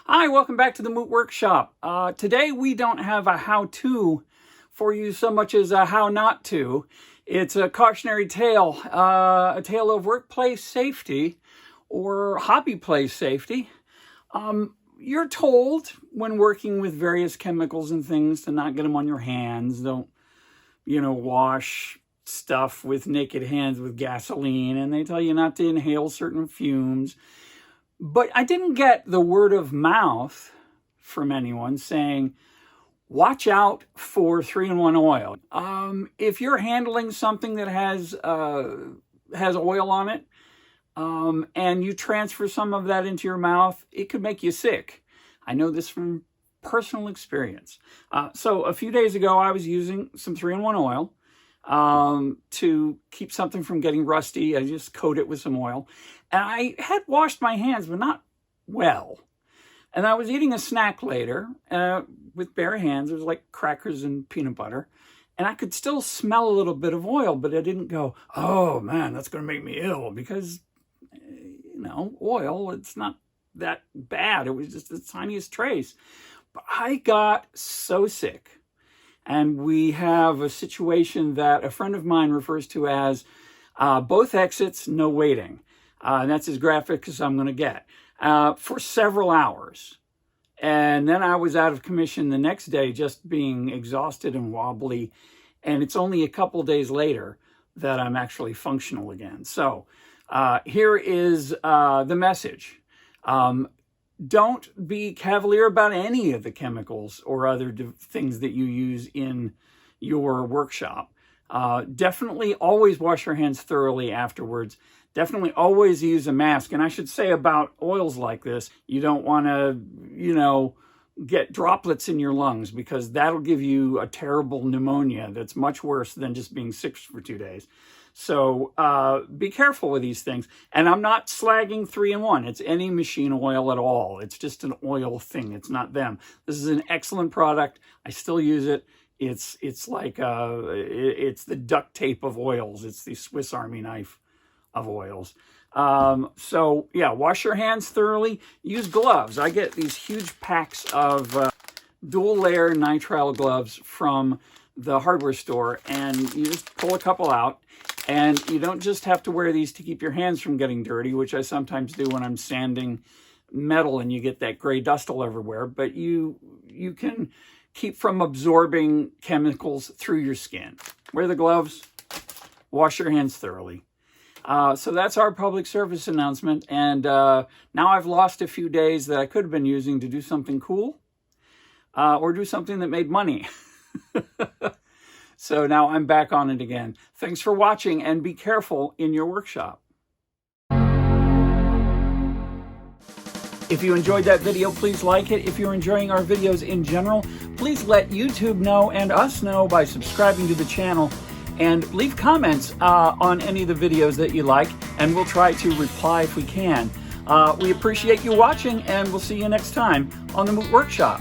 Hi, welcome back to the Moot Workshop. Today we don't have a how-to for you so much as a how not to. It's a cautionary tale, a tale of workplace safety or hobby place safety. You're told when working with various chemicals and things to not get them on your hands. Don't, wash stuff with naked hands with gasoline, and they tell you not to inhale certain fumes. But I didn't get the word of mouth from anyone saying, watch out for 3-in-1 oil. If you're handling something that has oil on it, and you transfer some of that into your mouth, it could make you sick. I know this from personal experience. So a few days ago, I was using some 3-in-1 oil to keep something from getting rusty. I just coat it with some oil. And I had washed my hands, but not well. And I was eating a snack later with bare hands. It was like crackers and peanut butter. And I could still smell a little bit of oil, but I didn't go, oh man, that's going to make me ill. Because, oil, it's not that bad. It was just the tiniest trace. But I got so sick. And we have a situation that a friend of mine refers to as both exits, no waiting. And that's as graphic as I'm going to get, for several hours. And then I was out of commission the next day, just being exhausted and wobbly. And it's only a couple days later that I'm actually functional again. So here is the message. Don't be cavalier about any of the chemicals or other things that you use in your workshop. Definitely always wash your hands thoroughly afterwards. Definitely always use a mask. And I should say about oils like this, you don't want to, get droplets in your lungs, because that'll give you a terrible pneumonia that's much worse than just being sick for 2 days. So be careful with these things. And I'm not slagging 3-in-1. It's any machine oil at all. It's just an oil thing. It's not them. This is an excellent product. I still use it. It's like it's the duct tape of oils. It's the Swiss Army knife of oils. So yeah, wash your hands thoroughly. Use gloves. I get these huge packs of dual layer nitrile gloves from the hardware store, and you just pull a couple out. And you don't just have to wear these to keep your hands from getting dirty, which I sometimes do when I'm sanding metal and you get that gray dust all everywhere, but you can keep from absorbing chemicals through your skin. Wear the gloves, wash your hands thoroughly. So that's our public service announcement. And now I've lost a few days that I could have been using to do something cool or do something that made money. So now I'm back on it again. Thanks for watching, and be careful in your workshop. If you enjoyed that video, please like it. If you're enjoying our videos in general, please let YouTube know and us know by subscribing to the channel, and leave comments on any of the videos that you like, and we'll try to reply if we can. We appreciate you watching, and we'll see you next time on the Moot Workshop.